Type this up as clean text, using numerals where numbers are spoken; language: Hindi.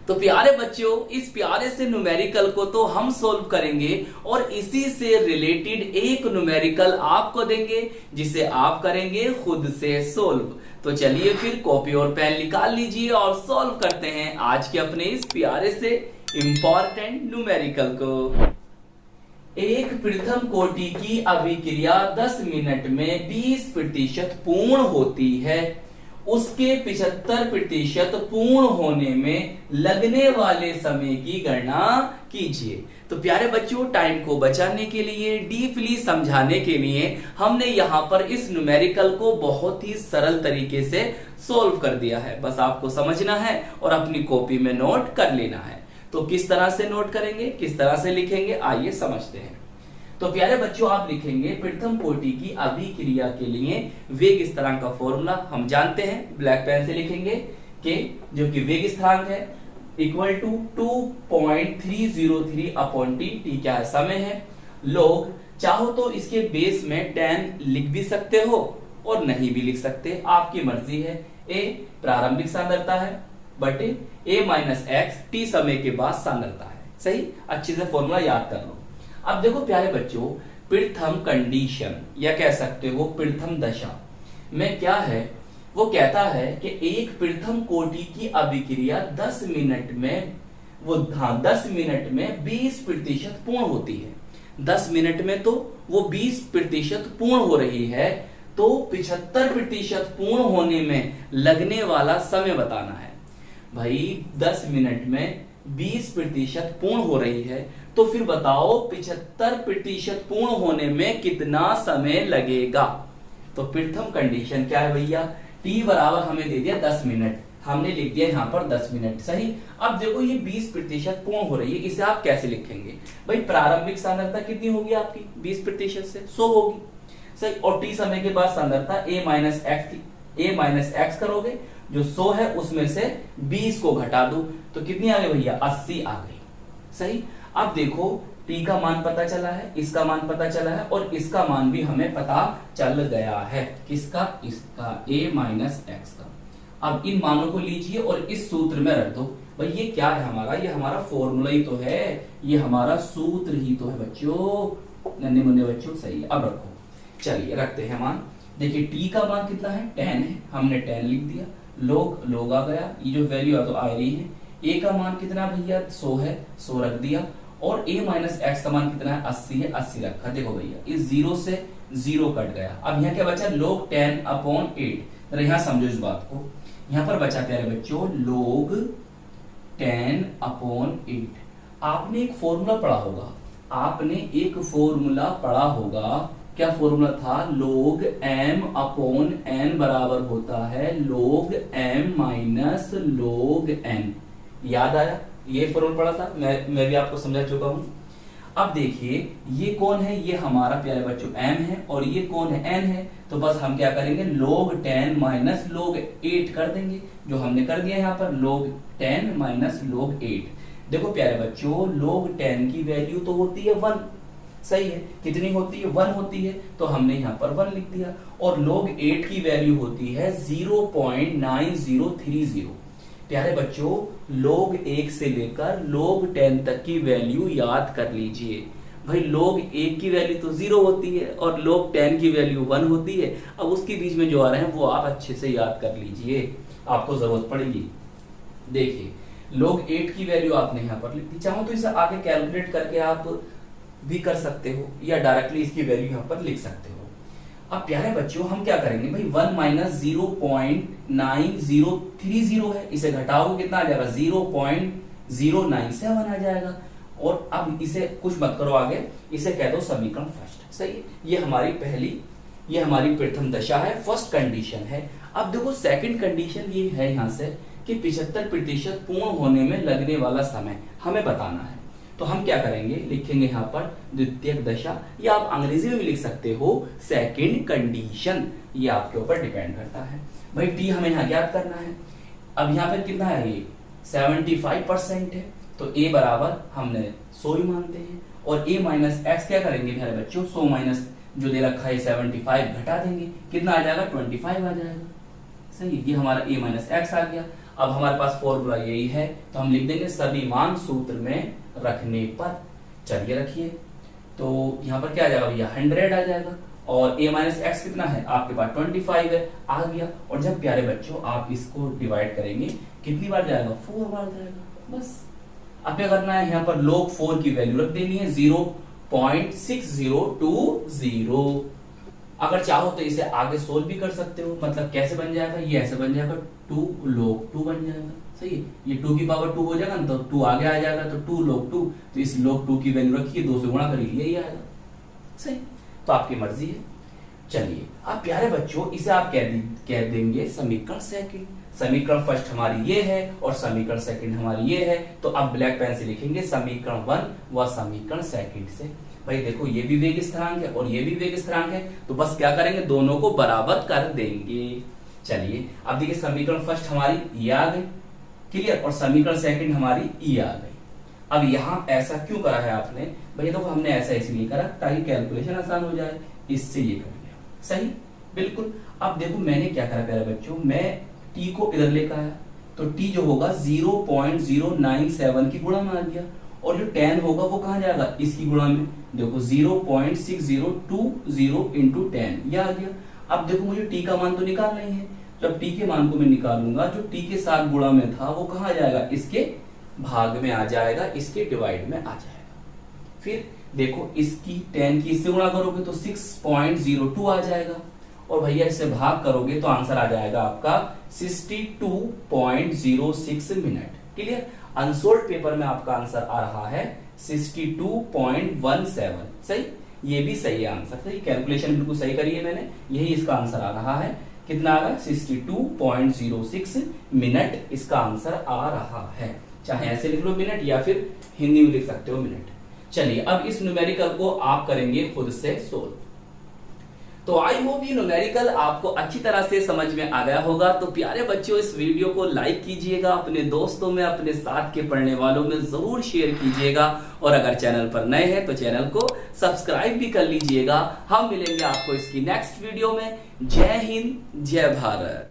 तो प्यारे बच्चों, इस प्यारे से न्यूमेरिकल को तो हम सोल्व करेंगे और इसी से रिलेटेड एक न्यूमेरिकल आपको देंगे जिसे आप करेंगे खुद से सोल्व। तो चलिए फिर कॉपी और पेन निकाल लीजिए और सॉल्व करते हैं आज के अपने इस प्यारे से इंपॉर्टेंट न्यूमेरिकल को। एक प्रथम कोटि की अभिक्रिया 10 मिनट में 20% पूर्ण होती है। उसके 75% पूर्ण होने में लगने वाले समय की गणना कीजिए। तो प्यारे बच्चों, टाइम को बचाने के लिए, डीपली समझाने के लिए हमने यहां पर इस न्यूमेरिकल को बहुत ही सरल तरीके से सोल्व कर दिया है। बस आपको समझना है और अपनी कॉपी में नोट कर लेना है। तो किस तरह से नोट करेंगे, किस तरह से लिखेंगे, आइए समझते हैं। तो प्यारे बच्चों, आप लिखेंगे प्रथम कोटि की अभिक्रिया के लिए वेग स्थिरांक का फॉर्मूला हम जानते हैं। ब्लैक पेन से लिखेंगे कि जो कि वेग स्थिरांक है equal to 2.303 upon T. T क्या है, समय है। लोग चाहो तो इसके बेस में 10 लिख भी सकते हो और नहीं भी लिख सकते, आपकी मर्जी है। ए प्रारंभिक सांद्रता है बटे ए माइनस एक्स टी समय के बाद सांद्रता है। सही, अच्छे से फॉर्मूला याद कर लो। अब देखो प्यारे बच्चों, प्रथम कंडीशन या कह सकते हो प्रथम दशा में क्या है, वो कहता है कि एक प्रथम कोटि की अभिक्रिया 10 मिनट में 20% पूर्ण होती है। 10 मिनट में तो वो 20% पूर्ण हो रही है, तो 75% पूर्ण होने में लगने वाला समय बताना है। भाई 10 मिनट में 20% पूर्ण हो रही है, तो फिर बताओ 75% पूर्ण होने में कितना समय लगेगा। तो प्रथम कंडीशन क्या है भैया, t बराबर हमें दे दिया 10 मिनट, हमने लिख दिया यहां पर 10 मिनट। सही। अब देखो ये 20% पूर्ण हो रही है, इसे आप कैसे लिखेंगे भाई। प्रारंभिक सांद्रता कितनी होगी आपकी, 20% से 100 होगी। सही। और t समय के बाद सांद्रता a माइनस एक्स करोगे, जो 100 है उसमें से 20 को घटा दो तो कितनी आ गई भैया, 80 आ गई। सही। अब देखो t का मान पता चला है, इसका मान पता चला है और इसका मान भी हमें पता चल गया है। किसका, इसका, a माइनस एक्स का। अब इन मानों को लीजिए और इस सूत्र में रख दो। भाई ये क्या है हमारा, ये हमारा फॉर्मूला ही तो है, ये हमारा सूत्र ही तो है बच्चों, नन्हे मुन्ने बच्चों। सही है। अब रखो, चलिए रखते हैं मान। देखिए t का मान कितना है, 10 है, हमने 10 लिख दिया। लोग आ गया, ये जो वैल्यू आ तो आ रही है। a का मान कितना भैया, 100 है, 100 रख दिया। और a माइनस एक्स का मान कितना है, 80 है, 80 रखा। देखो भैया इस 0 से 0 कट गया। अब यहाँ क्या बचा, log 10 अपॉन 8। यहाँ समझो इस बात को, यहाँ पर बचा प्यारे बच्चों log 10 अपॉन 8। आपने एक फॉर्मूला पढ़ा होगा, क्या फॉर्मूला था, log m अपॉन n बराबर होता है log m minus log n। याद आया, ये फॉर्मूला पढ़ा था, मैं भी आपको समझा चुका हूं। अब देखिए ये कौन है, ये हमारा प्यारे बच्चों m है और ये कौन है, n है। तो बस हम क्या करेंगे, log 10 माइनस log 8 कर देंगे, जो हमने कर दिया यहाँ पर log 10 माइनस log 8। देखो प्यारे बच्चों, log 10 की वैल्यू तो होती है 1। सही है, कितनी होती है, 1 होती है, तो हमने यहाँ पर 1 लिख दिया। और log 8 की वैल्यू होती है 0.9030। प्यारे बच्चों, log 1 से लेकर log 10 तक की वैल्यू याद कर लीजिए। भाई log 1 की वैल्यू तो 0 होती है और log 10 की वैल्यू 1 होती है। अब उसके बीच में जो आ रहे हैं वो आप अच्छे से याद कर लीजिए, आपको जरूरत पड़ेगी। देखिए log 8 की वैल्यू आपने यहाँ पर लिख दी, चाहो तो इसे आगे कैलकुलेट करके आप भी कर सकते हो या डायरेक्टली इसकी वैल्यू यहाँ पर लिख सकते हो। अब प्यारे बच्चों हम क्या करेंगे भाई, 1 माइनस 0.9030 है, इसे घटाओगे कितना आ जाएगा, 0.097 आ जाएगा। और अब इसे कुछ मत करो आगे, इसे कह दो समीकरण फर्स्ट। सही है, ये हमारी प्रथम दशा है, फर्स्ट कंडीशन है। अब देखो सेकंड कंडीशन ये है यहाँ से कि 75% पूर्ण होने में लगने वाला समय हमें बताना है। तो हम क्या करेंगे, लिखेंगे यहाँ पर द्वितीयक दशा, या आप अंग्रेजी में भी लिख सकते हो सेकंड कंडीशन, ये आपके ऊपर डिपेंड करता है। भाई टी हमें यहाँ ज्ञात करना है। अब यहाँ पर कितना है, ये 75% है, तो a बराबर हमने 100 ही मानते हैं। और a माइनस एक्स क्या करेंगे मेरे बच्चों, 100 माइनस जो दे रखा है 75 घटा देंगे, कितना आ जाएगा, 25 आ जाएगा। सही, ये हमारा a माइनस एक्स आ गया। अब हमारे पास फॉर्मूला यही है, तो हम लिख देंगे सभी मान सूत्र में रखने पर। चलिए रखिए, तो यहाँ पर क्या आ जाएगा भैया 100 आ जाएगा, और a माइनस एक्स कितना है आपके पास 25 है, आ गया। और जब प्यारे बच्चों आप इसको डिवाइड करेंगे कितनी बार जाएगा 4 बार जाएगा। बस अब क्या करना है, यहाँ पर log 4 की वैल्यू रख देनी है 0.6020। अगर चाहो तो इसे आगे सोल्व भी कर सकते हो, मतलब कैसे बन जाएगा, ये ऐसे बन जाएगा 2 log 2 बन जाएगा। सही है, ये 2 की पावर 2 हो जाएगा ना, तो 2 आगे आ जाएगा, तो 2 log 2, तो इस log 2 की वैल्यू रखिए, 2 से गुणा करिए, यही आएगा। सही, तो आपकी मर्जी है। चलिए अब प्यारे बच्चों इसे आप कह देंगे समीकरण सेकंड। समीकरण फर्स्ट हमारी ये है और समीकरण सेकंड हमारी ये है, तो अब ब्लैक पेन से लिखेंगे समीकरण 1 व समीकरण सेकंड से। भाई देखो ये भी वेग स्थिरांक है और ये भी वेग स्थिरांक है, तो बस क्या करेंगे दोनों को बराबर कर देंगे। चलिए अब देखिए समीकरण फर्स्ट हमारी ये आ गई, क्लियर, और समीकरण सेकंड हमारी ये आ गई। अब यहाँ ऐसा क्यों करा है आपने, भैया देखो हमने ऐसा इसलिए करा ताकि कैलकुलेशन आसान हो जाए, इससे ये कर दिया। सही, बिल्कुल। अब देखो मैंने क्या करा प्यारे बच्चों, मैं t को इधर लेकर आया, तो t जो होगा 0.097 की गुणा में आ गया, और जो 10 होगा वो कहां जाएगा, इसकी गुणा में। देखो 0.6020 इंटू 10 ये आ गया। अब देखो मुझे t का मान तो निकालना ही है, जब t के मान को मैं निकालूंगा, जो t के साथ गुणा में था वो कहां जाएगा, इसके भाग में आ जाएगा, इसके डिवाइड में आ जाएगा। फिर देखो इसकी 10 की इससे गुणा करोगे तो 6.02 आ जाएगा, और भैया इससे भाग करोगे तो आंसर आ जाएगा आपका 62.06 मिनट। क्लियर, अनसोल्ड पेपर में आपका आंसर आ रहा है 62.17। सही, ये भी सही है आंसर। सही, कैलकुलेशन बिल्कुल सही करी है मैंने, यही इसका आंसर आ रहा है। कितना आ रहा है 62.06 मिनट इसका आंसर आ रहा है। चाहे ऐसे लिख लो मिनट, या फिर हिंदी में लिख सकते हो मिनट। चलिए अब इस न्यूमेरिकल को आप करेंगे खुद से सोल्व। तो आई होप ये न्यूमेरिकल आपको अच्छी तरह से समझ में आ गया होगा। तो प्यारे बच्चों इस वीडियो को लाइक कीजिएगा, अपने दोस्तों में, अपने साथ के पढ़ने वालों में जरूर शेयर कीजिएगा, और अगर चैनल पर नए हैं तो चैनल को सब्सक्राइब भी कर लीजिएगा। हम मिलेंगे आपको इसकी नेक्स्ट वीडियो में। जय हिंद, जय भारत।